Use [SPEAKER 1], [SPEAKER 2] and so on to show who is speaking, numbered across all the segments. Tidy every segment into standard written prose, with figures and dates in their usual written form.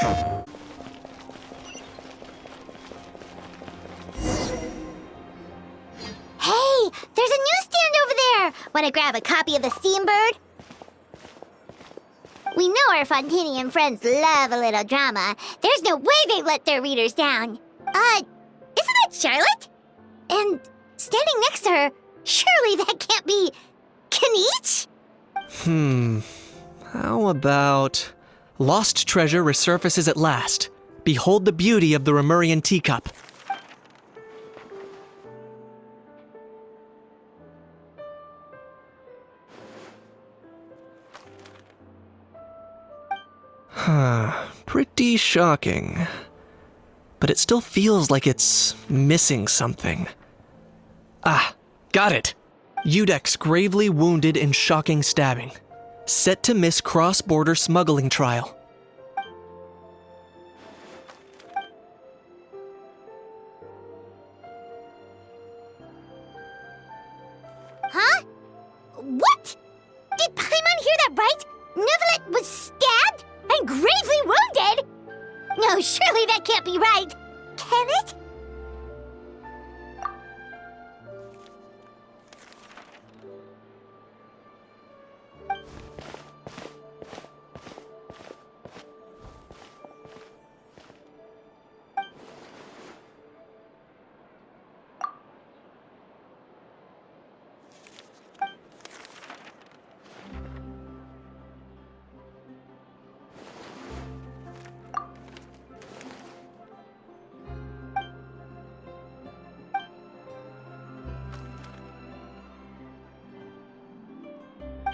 [SPEAKER 1] Hey, there's a newsstand over there! Wanna grab a copy of the Steambird? We know our Fontanian friends love a little drama. There's no way they let their readers down. Isn't that Charlotte? And standing next to her, surely that can't be Kaniche?
[SPEAKER 2] How about... Lost treasure resurfaces at last. Behold the beauty of the Remurian teacup. Pretty shocking. But it still feels like it's missing something. Ah, got it! Udex gravely wounded in shocking stabbing. Set to miss cross-border smuggling trial.
[SPEAKER 1] Huh? What? Did Paimon hear that right? Neuvillette was stabbed and gravely wounded? No, surely that can't be right. Can it?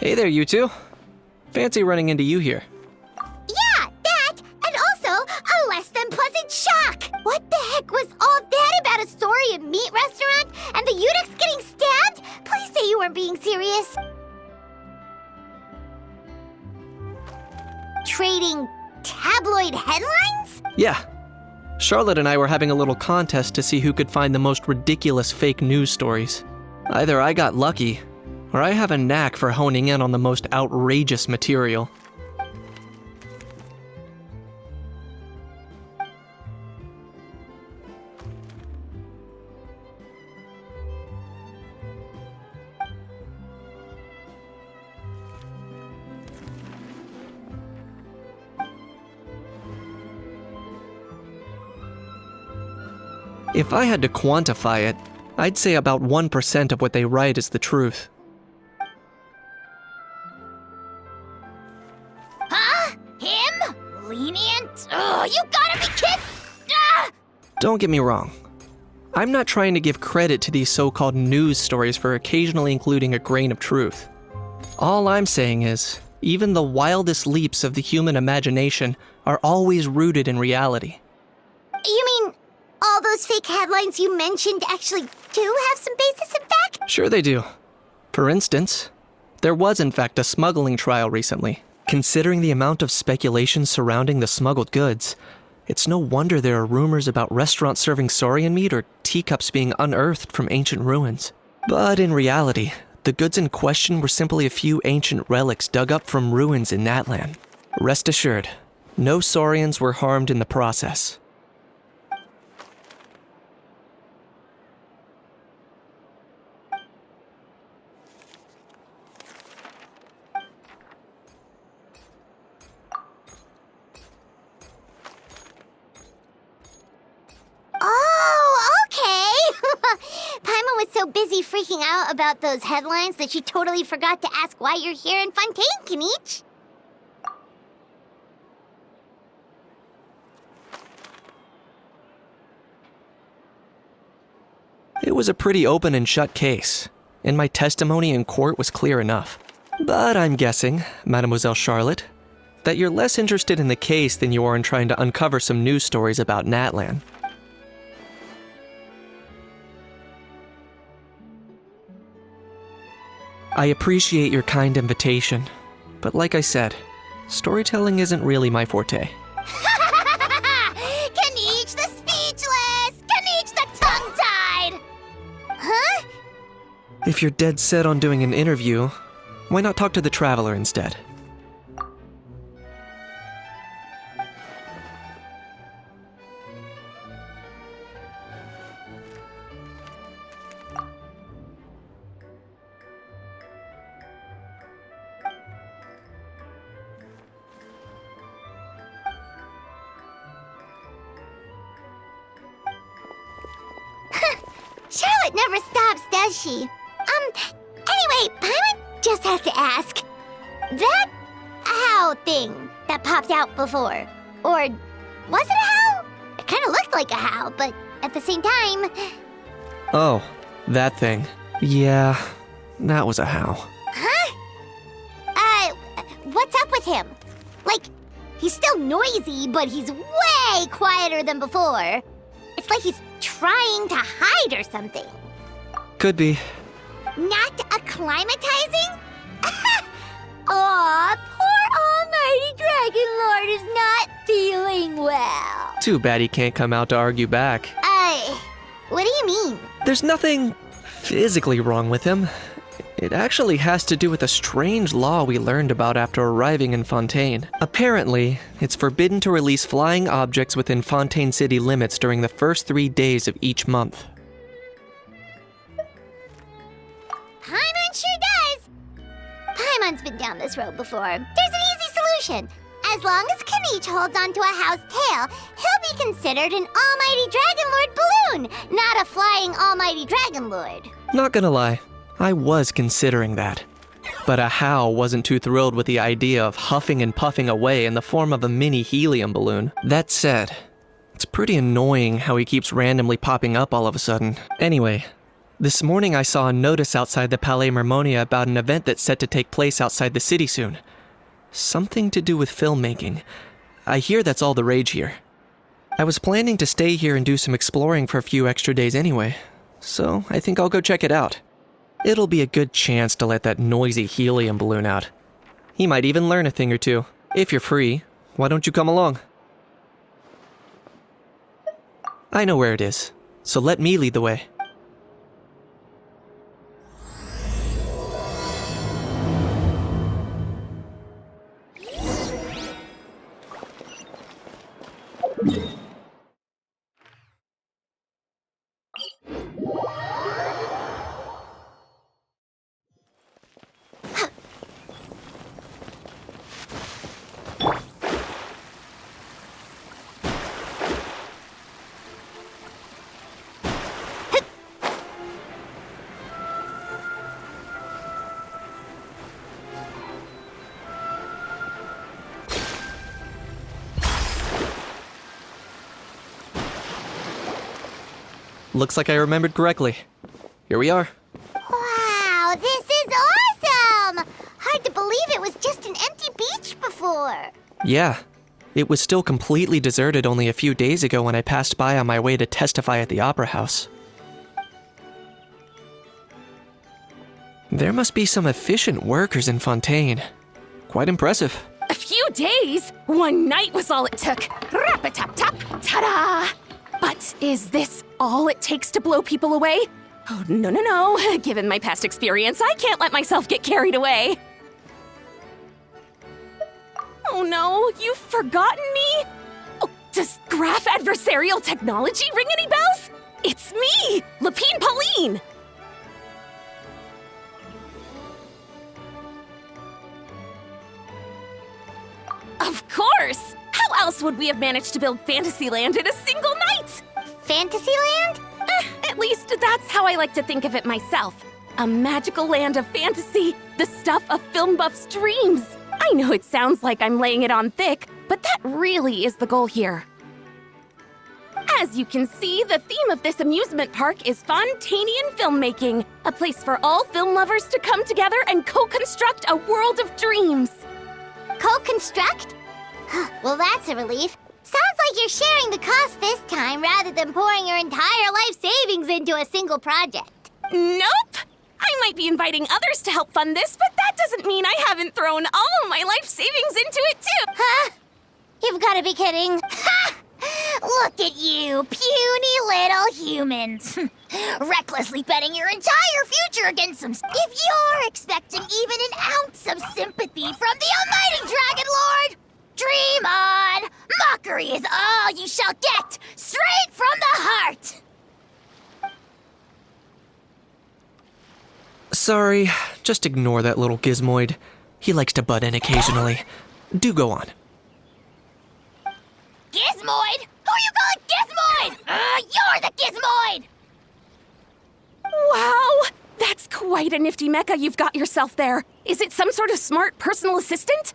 [SPEAKER 2] Hey there, you two. Fancy running into you here.
[SPEAKER 1] Yeah, that, and also a less than pleasant shock. What the heck was all that about a Saurian meat restaurant and the Udex getting stabbed? Please say you weren't being serious. Trading tabloid headlines?
[SPEAKER 2] Yeah. Charlotte and I were having a little contest to see who could find the most ridiculous fake news stories. Either I got lucky, or I have a knack for honing in on the most outrageous material. If I had to quantify it, I'd say about 1% of what they write is the truth.
[SPEAKER 1] Huh? Him? Lenient? Oh, you gotta be kidding! Ah!
[SPEAKER 2] Don't get me wrong. I'm not trying to give credit to these so-called news stories for occasionally including a grain of truth. All I'm saying is, even the wildest leaps of the human imagination are always rooted in reality.
[SPEAKER 1] You mean all those fake headlines you mentioned actually do have some basis in fact?
[SPEAKER 2] Sure they do. For instance, there was in fact a smuggling trial recently. Considering the amount of speculation surrounding the smuggled goods, it's no wonder there are rumors about restaurants serving saurian meat or teacups being unearthed from ancient ruins. But in reality, the goods in question were simply a few ancient relics dug up from ruins in Natlan. Rest assured, no saurians were harmed in the process.
[SPEAKER 1] Oh, okay! Paimon was so busy freaking out about those headlines that she totally forgot to ask why you're here in Fontaine, Kaniche.
[SPEAKER 2] It was a pretty open and shut case, and my testimony in court was clear enough. But I'm guessing, Mademoiselle Charlotte, that you're less interested in the case than you are in trying to uncover some news stories about Natlan. I appreciate your kind invitation, but like I said, storytelling isn't really my forte.
[SPEAKER 1] Kaniche the speechless! Kaniche the tongue-tied! Huh?
[SPEAKER 2] If you're dead set on doing an interview, why not talk to the Traveler instead?
[SPEAKER 1] it never stops, does she? Anyway, Paimon just has to ask. That how thing that popped out before, or was it a how? It kind of looked like a how, but at the same time...
[SPEAKER 2] Oh, that thing. Yeah, that was a how.
[SPEAKER 1] Huh? What's up with him? Like, he's still noisy, but he's way quieter than before. It's like he's trying to hide or something.
[SPEAKER 2] Could be.
[SPEAKER 1] Not acclimatizing? Aw, poor Almighty Dragon Lord is not feeling well.
[SPEAKER 2] Too bad he can't come out to argue back.
[SPEAKER 1] What do you mean?
[SPEAKER 2] There's nothing physically wrong with him. It actually has to do with a strange law we learned about after arriving in Fontaine. Apparently, it's forbidden to release flying objects within Fontaine city limits during the first 3 days of each month.
[SPEAKER 1] Paimon sure does. Paimon's been down this road before. There's an easy solution. As long as Kaniche holds onto a how's tail, he'll be considered an Almighty Dragon Lord balloon, not a flying Almighty Dragon Lord.
[SPEAKER 2] Not gonna lie, I was considering that. But a how wasn't too thrilled with the idea of huffing and puffing away in the form of a mini helium balloon. That said, it's pretty annoying how he keeps randomly popping up all of a sudden. Anyway, this morning I saw a notice outside the Palais Mermonia about an event that's set to take place outside the city soon. Something to do with filmmaking. I hear that's all the rage here. I was planning to stay here and do some exploring for a few extra days anyway, so I think I'll go check it out. It'll be a good chance to let that noisy helium balloon out. He might even learn a thing or two. If you're free, why don't you come along? I know where it is, so let me lead the way. Looks like I remembered correctly. Here we are.
[SPEAKER 1] Wow, this is awesome! Hard to believe it was just an empty beach before.
[SPEAKER 2] Yeah, it was still completely deserted only a few days ago when I passed by on my way to testify at the Opera House. There must be some efficient workers in Fontaine. Quite impressive.
[SPEAKER 3] A few days? One night was all it took. Rap-a-tap-tap, ta-da! But is this all it takes to blow people away? Oh, no. Given my past experience, I can't let myself get carried away. Oh no, you've forgotten me? Oh, does graph adversarial technology ring any bells? It's me, Lapine Pauline! Of course! How else would we have managed to build Fantasyland in a single night?
[SPEAKER 1] Fantasyland?
[SPEAKER 3] At least that's how I like to think of it myself. A magical land of fantasy, the stuff of film buffs' dreams. I know it sounds like I'm laying it on thick, but that really is the goal here. As you can see, the theme of this amusement park is Fontainian filmmaking, a place for all film lovers to come together and co-construct a world of dreams.
[SPEAKER 1] Co-construct? Well, that's a relief. Sounds like you're sharing the cost this time rather than pouring your entire life savings into a single project.
[SPEAKER 3] Nope! I might be inviting others to help fund this, but that doesn't mean I haven't thrown all of my life savings into it too!
[SPEAKER 1] Huh? You've got to be kidding. Ha! Look at you, puny little humans. Recklessly betting your entire future against some... If you're expecting even an ounce of sympathy from the Almighty Dragon Lord, dream on! Mockery is all you shall get, straight from the heart!
[SPEAKER 2] Sorry, just ignore that little gizmoid. He likes to butt in occasionally. Do go on.
[SPEAKER 1] Gizmoid? Who you calling Gizmoid? You're the Gizmoid!
[SPEAKER 3] Quite a nifty mecha you've got yourself there. Is it some sort of smart personal assistant?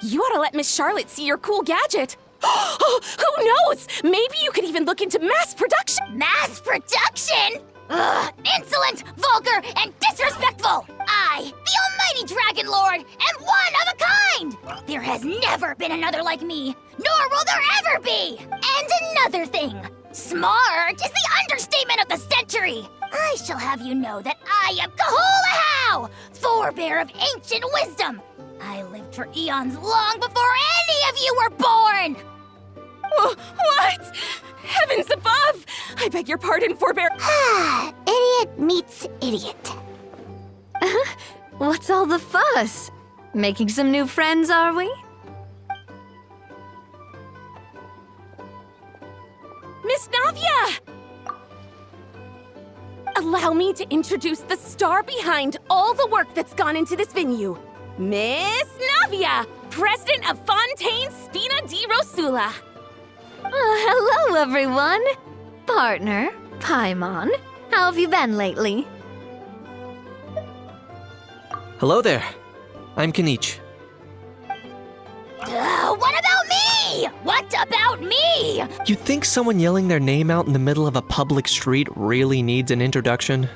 [SPEAKER 3] You ought to let Miss Charlotte see your cool gadget. Who knows? Maybe you could even look into mass production.
[SPEAKER 1] Mass production? Ugh, insolent, vulgar, and disrespectful! I, the Almighty Dragon Lord, am one of a kind! There has never been another like me, nor will there ever be! And another thing, smart is the understatement of the century! I shall have you know that I am Kahulahau, forebear of ancient wisdom! I lived for eons long before any of you were born!
[SPEAKER 3] What? Heavens above! I beg your pardon, forebear.
[SPEAKER 1] Idiot meets idiot.
[SPEAKER 4] What's all the fuss? Making some new friends, are we?
[SPEAKER 3] Miss Navia! Allow me to introduce the star behind all the work that's gone into this venue. Miss Navia, president of Fontaine Spina di Rosula.
[SPEAKER 4] Hello, everyone. Partner, Paimon, how have you been lately?
[SPEAKER 2] Hello there. I'm Kanich.
[SPEAKER 1] What about me? What about me?
[SPEAKER 2] You think someone yelling their name out in the middle of a public street really needs an introduction?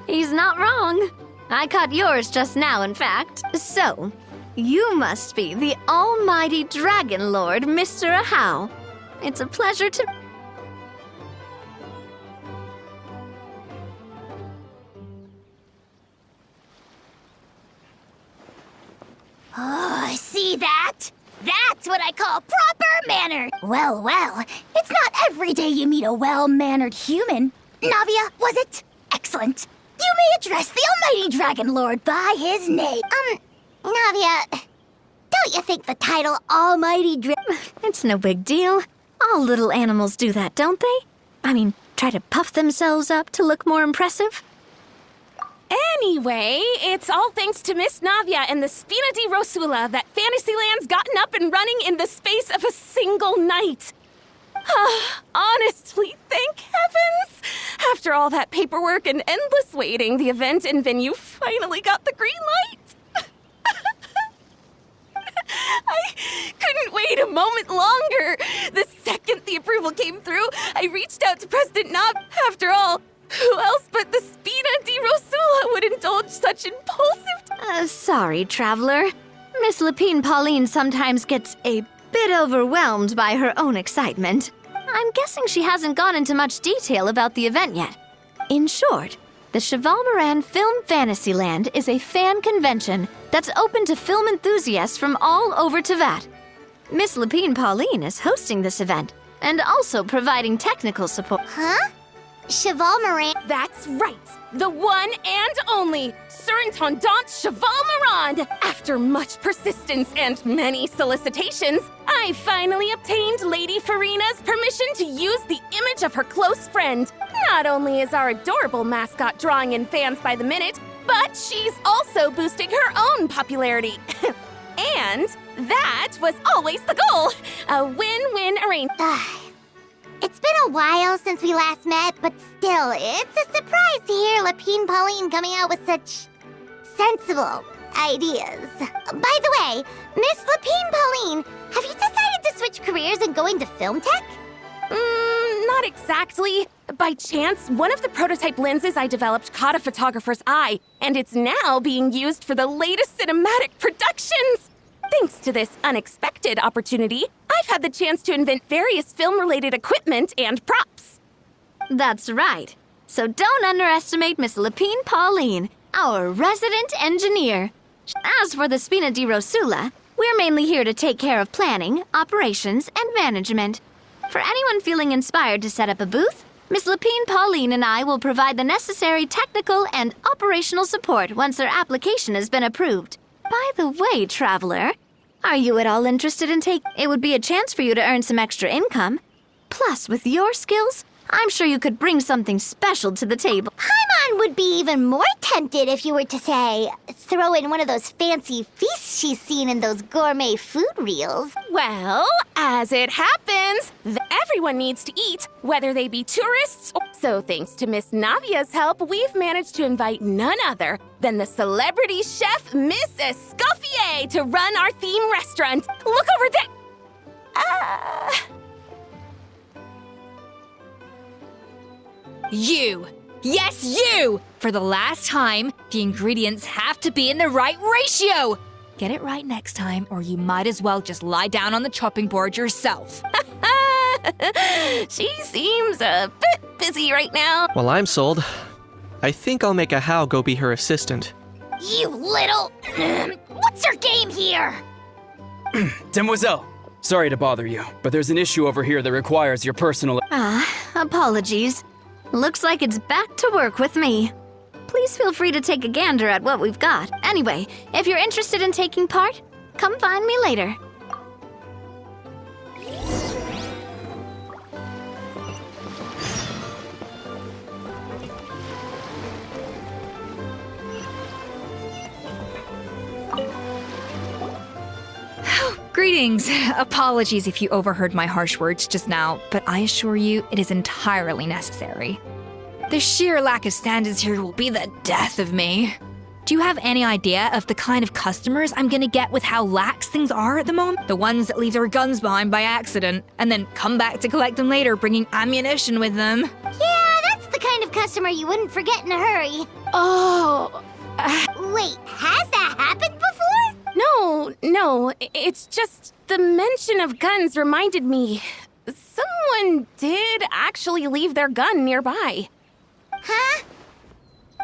[SPEAKER 4] He's not wrong. I caught yours just now, in fact. So, you must be the almighty Dragon Lord, Mr. Ahau. It's a pleasure to...
[SPEAKER 1] Oh, see that? That's what I call proper manner. Well, it's not every day you meet a well-mannered human. Navia, was it? Excellent. You may address the almighty Dragon Lord by his name. Navia, don't you think the title Almighty
[SPEAKER 4] It's no big deal. All little animals do that, don't they? I mean, try to puff themselves up to look more impressive.
[SPEAKER 3] Anyway, it's all thanks to Miss Navia and the Spina di Rosula that Fantasyland's gotten up and running in the space of a single night. Honestly, thank heavens! After all that paperwork and endless waiting, the event and venue finally got the green light. I couldn't wait a moment longer. The second the approval came through, I reached out to President Nab. After all, who else but the Spina di Rosula would indulge such impulsive...
[SPEAKER 4] Sorry, traveler. Miss Lapine Pauline sometimes gets a bit overwhelmed by her own excitement. I'm guessing she hasn't gone into much detail about the event yet. In short, the Cheval Moran Film Fantasyland is a fan convention that's open to film enthusiasts from all over Teyvat. Miss Lapine Pauline is hosting this event and also providing technical support.
[SPEAKER 1] Huh? Cheval Moran?
[SPEAKER 3] That's right, the one and only Surintendant Cheval Moran. After much persistence and many solicitations, I finally obtained Lady Farina's permission to use the image of her close friend. Not only is our adorable mascot drawing in fans by the minute, but she's also boosting her own popularity. And that was always the goal. A win-win arrangement.
[SPEAKER 1] It's been a while since we last met, but still, it's a surprise to hear Lapine Pauline coming out with such sensible ideas. By the way, Miss Lapine Pauline, have you decided to switch careers and go into film tech?
[SPEAKER 3] Not exactly. By chance, one of the prototype lenses I developed caught a photographer's eye, and it's now being used for the latest cinematic productions. Thanks to this unexpected opportunity, I've had the chance to invent various film-related equipment and props.
[SPEAKER 4] That's right. So don't underestimate Miss Lapine Pauline, our resident engineer. As for the Spina di Rosula, we're mainly here to take care of planning, operations, and management. For anyone feeling inspired to set up a booth, Miss Lapine Pauline and I will provide the necessary technical and operational support once their application has been approved. By the way, traveler, are you at all interested in It would be a chance for you to earn some extra income. Plus, with your skills, I'm sure you could bring something special to the table.
[SPEAKER 1] Paimon would be even more tempted if you were to, say, throw in one of those fancy feasts she's seen in those gourmet food reels.
[SPEAKER 3] Well, as it happens, everyone needs to eat, whether they be tourists or... So thanks to Miss Navia's help, we've managed to invite none other than the celebrity chef, Miss Escoffier, to run our theme restaurant. Look over there!
[SPEAKER 5] You! Yes, you! For the last time, the ingredients have to be in the right ratio! Get it right next time, or you might as well just lie down on the chopping board yourself.
[SPEAKER 3] She seems a bit busy right now.
[SPEAKER 2] Well, I'm sold. I think I'll make a How go be her assistant.
[SPEAKER 1] You little... What's your game here?
[SPEAKER 6] Demoiselle, sorry to bother you, but there's an issue over here that requires your personal...
[SPEAKER 4] Apologies. Looks like it's back to work with me. Please feel free to take a gander at what we've got. Anyway, if you're interested in taking part, come find me later.
[SPEAKER 5] Greetings. Apologies if you overheard my harsh words just now, but I assure you it is entirely necessary. The sheer lack of standards here will be the death of me. Do you have any idea of the kind of customers I'm gonna get with how lax things are at the moment? The ones that leave their guns behind by accident and then come back to collect them later bringing ammunition with them.
[SPEAKER 1] Yeah, that's the kind of customer you wouldn't forget in a hurry.
[SPEAKER 3] Oh,
[SPEAKER 1] Wait, has that happened before?
[SPEAKER 3] no, it's just the mention of guns reminded me. Someone did actually leave their gun nearby.
[SPEAKER 1] Huh?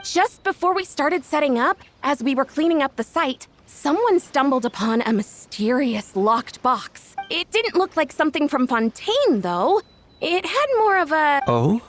[SPEAKER 3] Just before we started setting up, as we were cleaning up the site, someone stumbled upon a mysterious locked box. It didn't look like something from Fontaine, though. It had more of a...
[SPEAKER 2] Oh?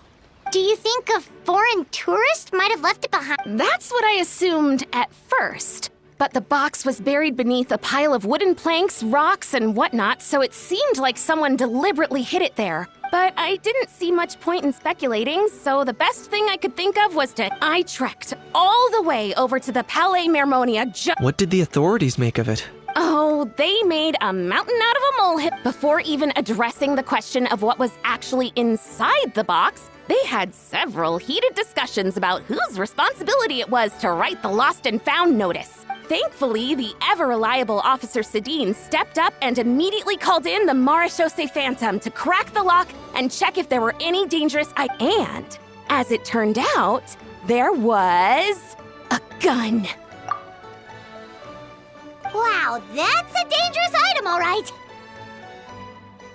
[SPEAKER 1] Do you think a foreign tourist might have left it behind?
[SPEAKER 3] That's what I assumed at first. But the box was buried beneath a pile of wooden planks, rocks, and whatnot, so it seemed like someone deliberately hid it there. But I didn't see much point in speculating, so the best thing I could think of was I trekked all the way over to the Palais Mermonia
[SPEAKER 2] What did the authorities make of it?
[SPEAKER 3] Oh, they made a mountain out of a molehill. Before even addressing the question of what was actually inside the box, they had several heated discussions about whose responsibility it was to write the lost and found notice. Thankfully, the ever-reliable Officer Sedine stepped up and immediately called in the Marechaussee Phantom to crack the lock and check if there were any dangerous And, as it turned out, there was a gun.
[SPEAKER 1] Wow, that's a dangerous item, all right.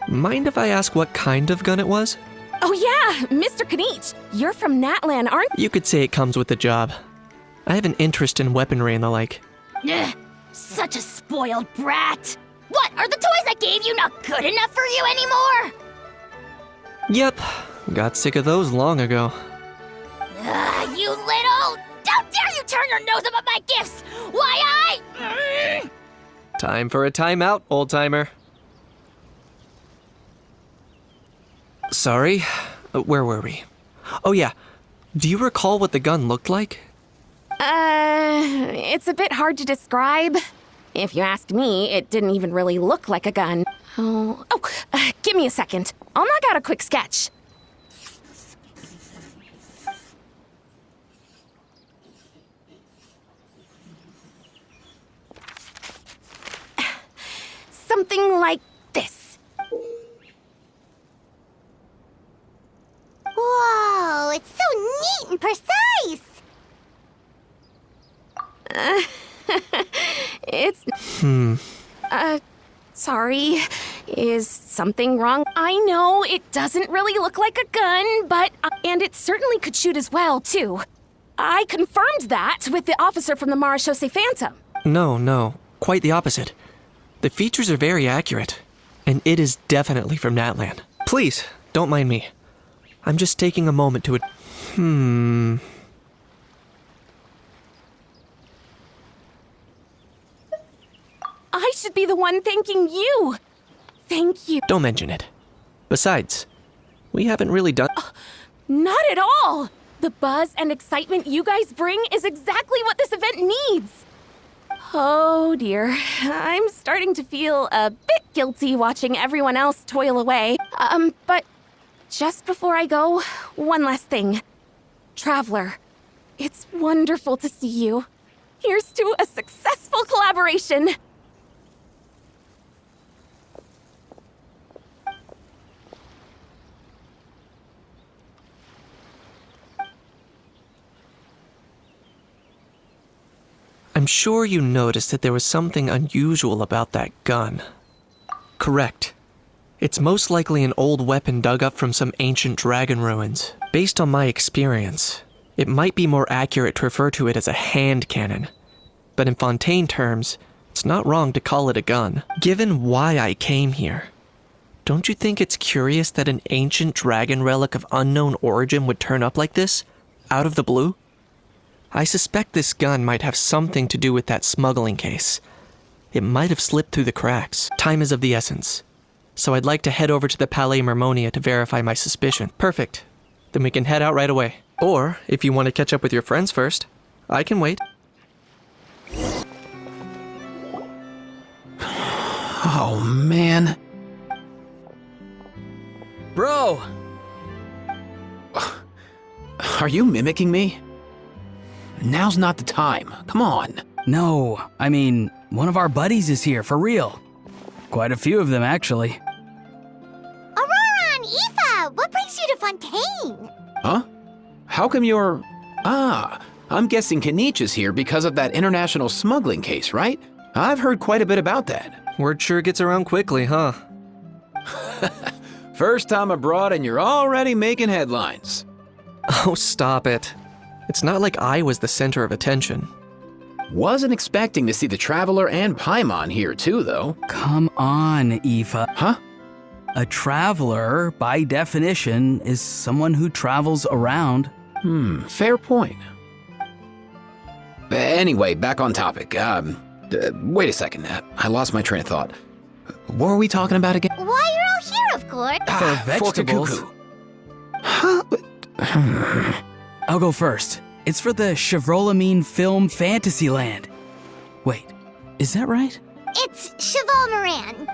[SPEAKER 2] Mind if I ask what kind of gun it was?
[SPEAKER 3] Oh yeah, Mr. Kanich, you're from Natlan, aren't
[SPEAKER 2] You could say it comes with the job. I have an interest in weaponry and the like.
[SPEAKER 1] Ugh, such a spoiled brat. What, are the toys I gave you not good enough for you anymore?
[SPEAKER 2] Yep, got sick of those long ago.
[SPEAKER 1] You little... How dare you turn your nose up at my gifts? Why
[SPEAKER 2] Time for a timeout, old-timer. Sorry, where were we? Oh yeah, do you recall what the gun looked like?
[SPEAKER 3] It's a bit hard to describe. If you ask me, it didn't even really look like a gun. Give me a second. I'll knock out a quick sketch. Something like this.
[SPEAKER 1] Whoa, it's so neat and precise.
[SPEAKER 3] It's... sorry. Is something wrong? I know it doesn't really look like a gun, but... and it certainly could shoot as well, too. I confirmed that with the officer from the Marechaussee Phantom.
[SPEAKER 2] No, quite the opposite. The features are very accurate, and it is definitely from Natlan. Please, don't mind me. I'm just taking a moment to
[SPEAKER 3] I should be the one thanking you. Thank you.
[SPEAKER 2] Don't mention it. Besides, we haven't really done...
[SPEAKER 3] Not at all. The buzz and excitement you guys bring is exactly what this event needs. Oh dear, I'm starting to feel a bit guilty watching everyone else toil away. But just before I go, one last thing. Traveler, it's wonderful to see you. Here's to a successful collaboration.
[SPEAKER 2] I'm sure you noticed that there was something unusual about that gun. Correct. It's most likely an old weapon dug up from some ancient dragon ruins. Based on my experience, it might be more accurate to refer to it as a hand cannon. But in Fontaine terms, it's not wrong to call it a gun. Given why I came here, don't you think it's curious that an ancient dragon relic of unknown origin would turn up like this, out of the blue? I suspect this gun might have something to do with that smuggling case. It might have slipped through the cracks. Time is of the essence. So I'd like to head over to the Palais Mermonia to verify my suspicion. Perfect. Then we can head out right away. Or, if you want to catch up with your friends first, I can wait.
[SPEAKER 7] Oh, man.
[SPEAKER 6] Bro!
[SPEAKER 7] Are you mimicking me? Now's not the time. Come on.
[SPEAKER 8] No, I mean, one of our buddies is here, for real. Quite a few of them, actually.
[SPEAKER 1] Aurora and Aoife, what brings you to Fontaine?
[SPEAKER 7] Huh? How come you're... I'm guessing Kanich is here because of that international smuggling case, right? I've heard quite a bit about that.
[SPEAKER 2] Word sure gets around quickly, huh?
[SPEAKER 7] First time abroad and you're already making headlines.
[SPEAKER 2] Oh, stop it. It's not like I was the center of attention.
[SPEAKER 7] Wasn't expecting to see the Traveler and Paimon here too, though.
[SPEAKER 8] Come on, Aoife.
[SPEAKER 7] Huh?
[SPEAKER 8] A traveler, by definition, is someone who travels around.
[SPEAKER 7] Fair point. Anyway, back on topic. Wait a second. I lost my train of thought. What were we talking about again?
[SPEAKER 1] Why you're all here, of course.
[SPEAKER 8] For vegetables.
[SPEAKER 7] Huh?
[SPEAKER 8] I'll go first. It's for the Chevrolamine film Fantasyland. Wait, is that right?
[SPEAKER 1] It's Cheval Moran.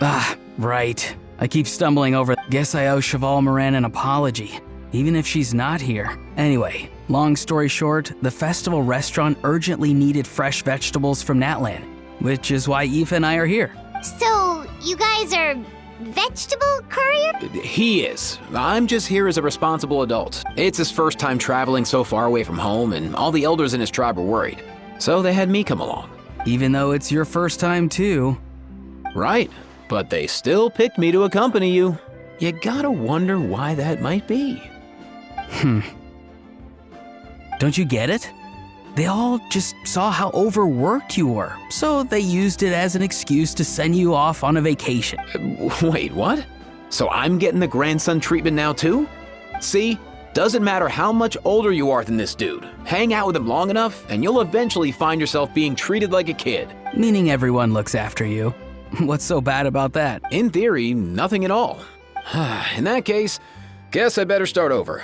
[SPEAKER 8] Right. I keep stumbling over. Guess I owe Cheval Moran an apology, even if she's not here. Anyway, long story short, the festival restaurant urgently needed fresh vegetables from Natland, which is why Aoife and I are here.
[SPEAKER 1] So, you guys are vegetable courier?
[SPEAKER 7] He is. I'm just here as a responsible adult. It's his first time traveling so far away from home, and all the elders in his tribe were worried. So they had me come along.
[SPEAKER 8] Even though it's your first time too.
[SPEAKER 7] Right, but they still picked me to accompany you. You gotta wonder why that might be.
[SPEAKER 8] Don't you get it? They all just saw how overworked you were, so they used it as an excuse to send you off on a vacation.
[SPEAKER 7] Wait, what? So I'm getting the grandson treatment now too? See, doesn't matter how much older you are than this dude. Hang out with him long enough, and you'll eventually find yourself being treated like a kid.
[SPEAKER 8] Meaning everyone looks after you. What's so bad about that?
[SPEAKER 7] In theory, nothing at all. In that case, guess I better start over.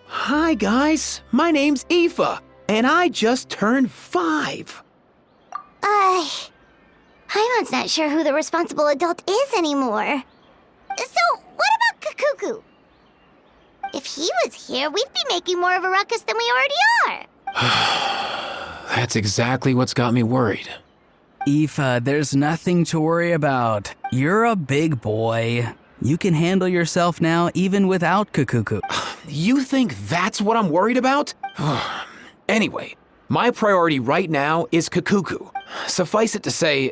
[SPEAKER 7] Hi guys, my name's Aoife, and I just turned 5.
[SPEAKER 1] Paimon's not sure who the responsible adult is anymore. So, what about Kakuku? If he was here, we'd be making more of a ruckus than we already are.
[SPEAKER 7] That's exactly what's got me worried.
[SPEAKER 8] Aoife, there's nothing to worry about. You're a big boy. You can handle yourself now even without Kakuku.
[SPEAKER 7] You think that's what I'm worried about? Anyway, my priority right now is Kakuku. Suffice it to say,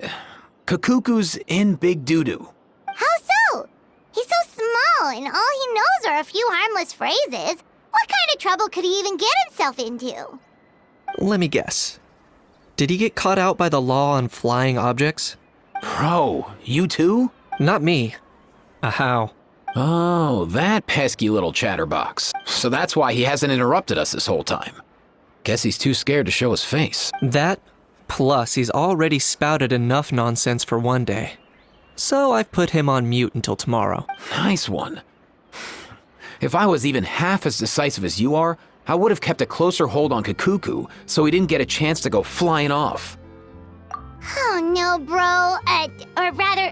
[SPEAKER 7] Kakuku's in big doo-doo.
[SPEAKER 1] How so? He's so small, and all he knows are a few harmless phrases. What kind of trouble could he even get himself into?
[SPEAKER 2] Let me guess. Did he get caught out by the law on flying objects?
[SPEAKER 7] Bro, you too?
[SPEAKER 2] Not me. How?
[SPEAKER 7] Oh, that pesky little chatterbox. So that's why he hasn't interrupted us this whole time. Guess he's too scared to show his face.
[SPEAKER 2] That, plus he's already spouted enough nonsense for one day. So I've put him on mute until tomorrow.
[SPEAKER 7] Nice one. If I was even half as decisive as you are, I would have kept a closer hold on Kakuku so he didn't get a chance to go flying off.
[SPEAKER 1] Oh no, bro. Or rather,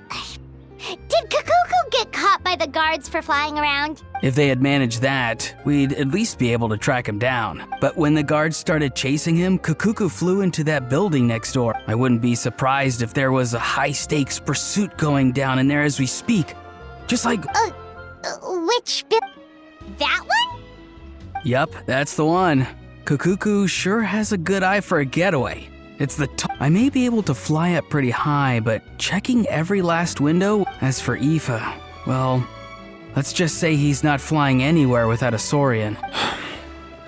[SPEAKER 1] did Kakuku get caught by the guards for flying around?
[SPEAKER 8] If they had managed that, we'd at least be able to track him down. But when the guards started chasing him, Kukuku flew into that building next door. I wouldn't be surprised if there was a high-stakes pursuit going down in there as we speak. Just like...
[SPEAKER 1] Which that one?
[SPEAKER 8] Yup, that's the one. Kukuku sure has a good eye for a getaway. It's the I may be able to fly up pretty high, but checking every last window? As for Aoife, well, let's just say he's not flying anywhere without a Saurian.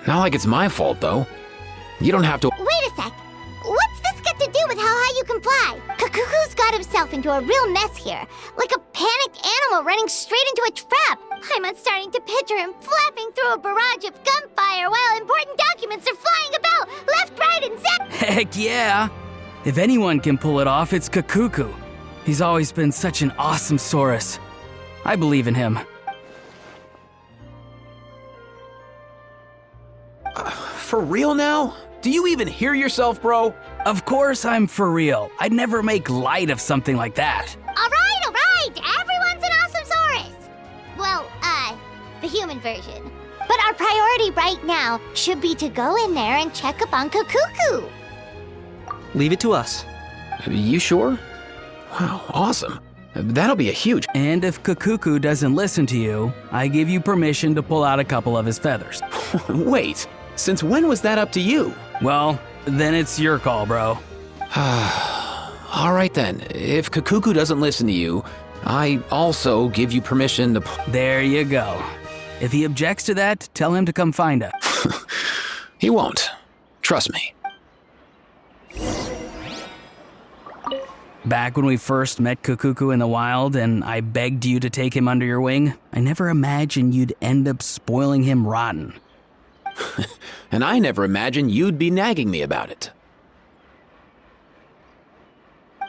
[SPEAKER 7] Not like it's my fault, though. You don't have to.
[SPEAKER 1] Wait a sec. What's this got to do with how high you can fly? Kukuku's got himself into a real mess here. Like a panicked animal running straight into a trap. I'm starting to picture him flapping through a barrage of gunfire while important documents are flying about, left, right, and center.
[SPEAKER 8] Heck yeah! If anyone can pull it off, it's Kukuku. He's always been such an awesome Saurus. I believe in him.
[SPEAKER 7] For real now? Do you even hear yourself, bro?
[SPEAKER 8] Of course I'm for real. I'd never make light of something like that.
[SPEAKER 1] All right. Everyone's an awesome Saurus. Well, the human version. But our priority right now should be to go in there and check up on Kukuku.
[SPEAKER 2] Leave it to us.
[SPEAKER 7] You sure? Wow, awesome. That'll be a huge...
[SPEAKER 8] And if Kukuku doesn't listen to you, I give you permission to pull out a couple of his feathers.
[SPEAKER 7] Wait, since when was that up to you?
[SPEAKER 8] Well, then it's your call, bro.
[SPEAKER 7] All right then, if Kukuku doesn't listen to you, I also give you permission to...
[SPEAKER 8] There you go. If he objects to that, tell him to come find us.
[SPEAKER 7] He won't. Trust me.
[SPEAKER 8] Back when we first met Kukuku in the wild and I begged you to take him under your wing, I never imagined you'd end up spoiling him rotten.
[SPEAKER 7] And I never imagined you'd be nagging me about it.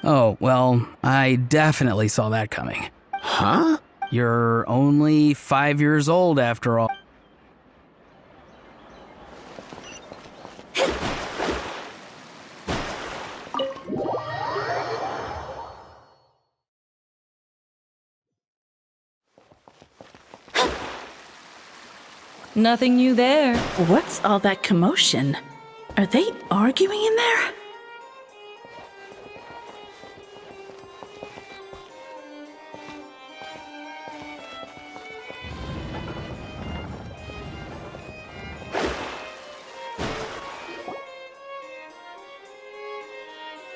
[SPEAKER 8] Oh, well, I definitely saw that coming.
[SPEAKER 7] Huh?
[SPEAKER 8] You're only 5 years old after all.
[SPEAKER 9] Nothing new there. What's all that commotion? Are they arguing in there?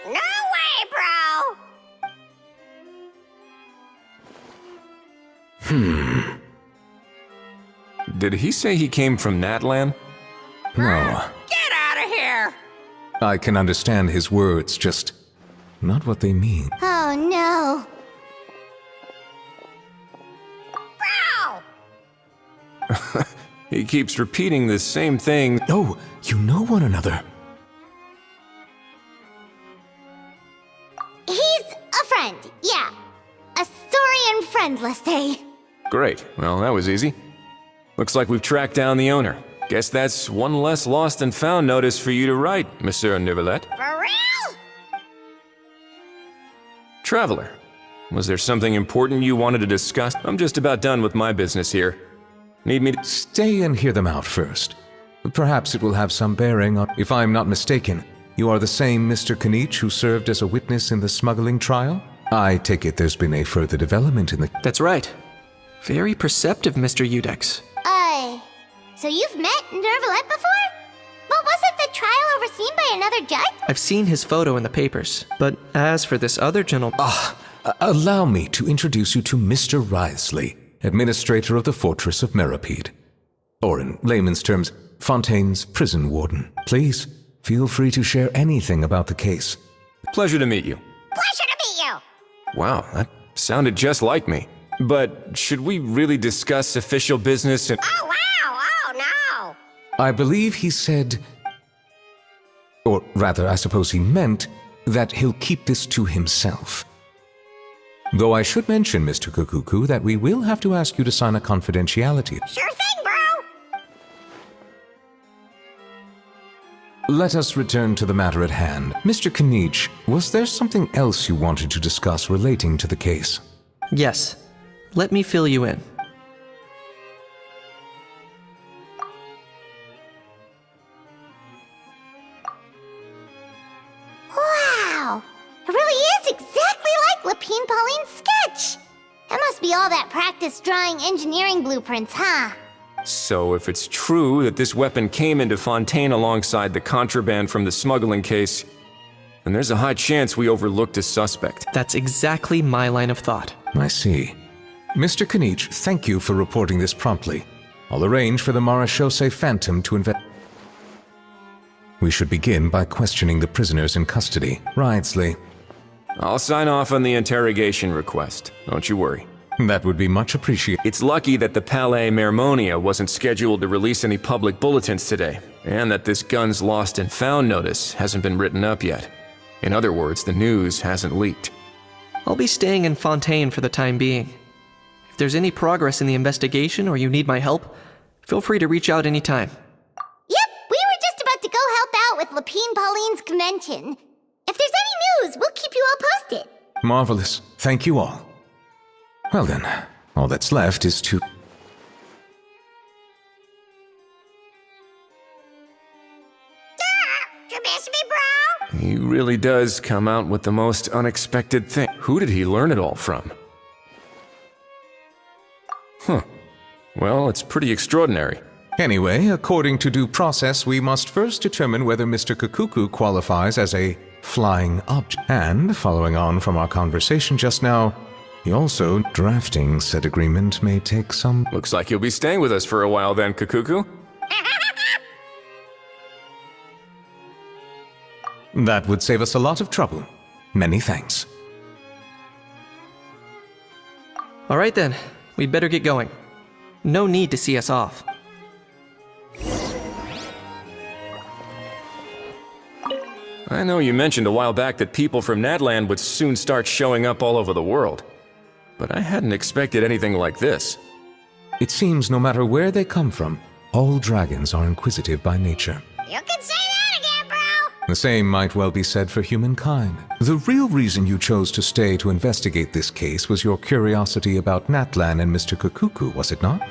[SPEAKER 1] No way, bro!
[SPEAKER 10] Did he say he came from Natlan? No.
[SPEAKER 1] Get out of here!
[SPEAKER 10] I can understand his words, just not what they mean.
[SPEAKER 1] Oh no. Bro!
[SPEAKER 10] He keeps repeating the same thing. Oh, you know one another.
[SPEAKER 1] He's a friend, yeah. A Saurian friend, let's say.
[SPEAKER 10] Great. Well, that was easy. Looks like we've tracked down the owner. Guess that's one less lost and found notice for you to write, Monsieur Neuvillette.
[SPEAKER 1] For real?
[SPEAKER 10] Traveler, was there something important you wanted to discuss? I'm just about done with my business here. Need me to...
[SPEAKER 11] Stay and hear them out first. Perhaps it will have some bearing on... If I'm not mistaken, you are the same Mr. Kanich who served as a witness in the smuggling trial? I take it there's been a further development in the...
[SPEAKER 2] That's right. Very perceptive, Mr. Udex.
[SPEAKER 1] So you've met Neuvillette before? But wasn't the trial overseen by another judge?
[SPEAKER 2] I've seen his photo in the papers, but as for this other gentleman...
[SPEAKER 11] Allow me to introduce you to Mr. Wriothesley, administrator of the Fortress of Meripede. Or in layman's terms, Fontaine's prison warden. Please, feel free to share anything about the case.
[SPEAKER 10] Pleasure to meet you.
[SPEAKER 1] Pleasure to meet you!
[SPEAKER 10] Wow, that sounded just like me. But should we really discuss official business and...
[SPEAKER 1] Oh, wow! Oh, no!
[SPEAKER 11] I believe he said... Or rather, I suppose he meant that he'll keep this to himself. Though I should mention, Mr. Kukuku, that we will have to ask you to sign a confidentiality.
[SPEAKER 1] Sure thing, bro!
[SPEAKER 11] Let us return to the matter at hand. Mr. Kanich, was there something else you wanted to discuss relating to the case?
[SPEAKER 2] Yes. Let me fill you in.
[SPEAKER 1] drawing engineering blueprints, huh?
[SPEAKER 10] So if it's true that this weapon came into Fontaine alongside the contraband from the smuggling case, then there's a high chance we overlooked a suspect.
[SPEAKER 2] That's exactly my line of thought.
[SPEAKER 11] I see. Mr. Kanich, thank you for reporting this promptly. I'll arrange for the Marechaussee Phantom to investigate. We should begin by questioning the prisoners in custody. Wrightsley.
[SPEAKER 10] I'll sign off on the interrogation request. Don't you worry.
[SPEAKER 11] That would be much appreciated.
[SPEAKER 10] It's lucky that the Palais Mermonia wasn't scheduled to release any public bulletins today, and that this guns lost and found notice hasn't been written up yet. In other words, the news hasn't leaked.
[SPEAKER 2] I'll be staying in Fontaine for the time being. If there's any progress in the investigation or you need my help, feel free to reach out anytime.
[SPEAKER 1] Yep, we were just about to go help out with Lapine Pauline's convention. If there's any news, we'll keep you all posted.
[SPEAKER 11] Marvelous. Thank you all. Well then, all that's left is to...
[SPEAKER 1] You miss me, bro?
[SPEAKER 10] He really does come out with the most unexpected thing. Who did he learn it all from? Huh. Well, it's pretty extraordinary.
[SPEAKER 11] Anyway, according to due process, we must first determine whether Mr. Kakuku qualifies as a flying object. And, following on from our conversation just now, he also drafting said agreement may take some...
[SPEAKER 10] Looks like you'll be staying with us for a while then, Kakuku.
[SPEAKER 11] That would save us a lot of trouble. Many thanks.
[SPEAKER 2] All right then, we'd better get going. No need to see us off.
[SPEAKER 10] I know you mentioned a while back that people from Nadland would soon start showing up all over the world, but I hadn't expected anything like this.
[SPEAKER 11] It seems no matter where they come from, all dragons are inquisitive by nature.
[SPEAKER 1] You can say that again, bro!
[SPEAKER 11] The same might well be said for humankind. The real reason you chose to stay to investigate this case was your curiosity about Natlan and Mr. Kakuku, was it not?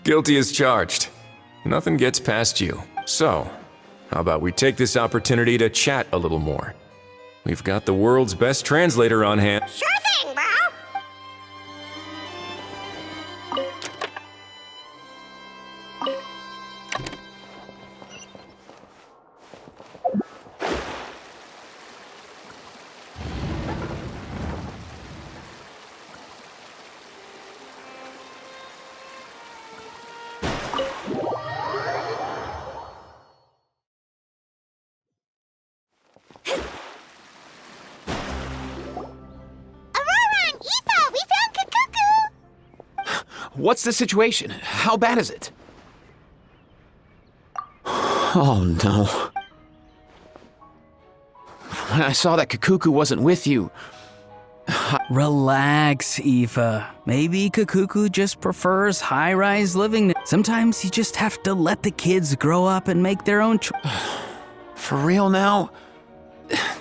[SPEAKER 10] Guilty as charged. Nothing gets past you. So, how about we take this opportunity to chat a little more? We've got the world's best translator on hand.
[SPEAKER 1] Sure thing, bro!
[SPEAKER 7] What's the situation? How bad is it? Oh no. When I saw that Kakuku wasn't with you...
[SPEAKER 8] Relax, Aoife. Maybe Kakuku just prefers high-rise living. Sometimes you just have to let the kids grow up and make their own
[SPEAKER 7] For real now?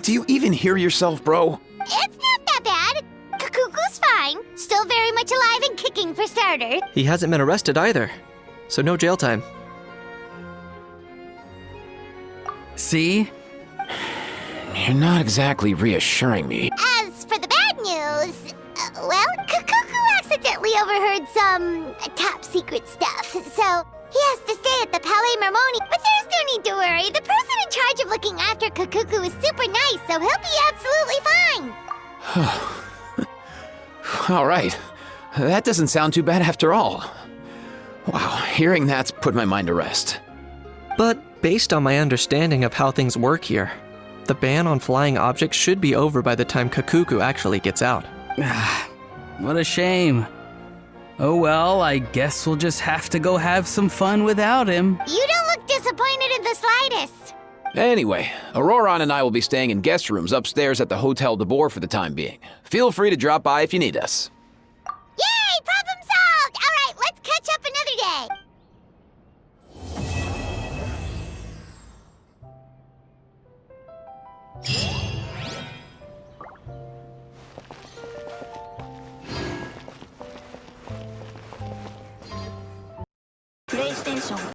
[SPEAKER 7] Do you even hear yourself, bro?
[SPEAKER 1] It's not that bad. Kakuku's fine. Still very much alive and kicking, for starters.
[SPEAKER 2] He hasn't been arrested either, so no jail time.
[SPEAKER 8] See?
[SPEAKER 7] You're not exactly reassuring me.
[SPEAKER 1] As for the bad news, well, Kakuku accidentally overheard some top-secret stuff, so he has to stay at the Palais Mermoni. But there's no need to worry. The person in charge of looking after Kakuku is super nice, so he'll be absolutely fine.
[SPEAKER 7] All right. That doesn't sound too bad after all. Wow, hearing that's put my mind to rest.
[SPEAKER 2] But based on my understanding of how things work here, the ban on flying objects should be over by the time Kakuku actually gets out.
[SPEAKER 8] What a shame. Oh well, I guess we'll just have to go have some fun without him.
[SPEAKER 1] You don't look disappointed in the slightest.
[SPEAKER 7] Anyway, Auroron and I will be staying in guest rooms upstairs at the Hotel de Boer for the time being. Feel free to drop by if you need us.
[SPEAKER 1] Yay! Problem solved! All right, let's catch up another day.
[SPEAKER 12] PlayStation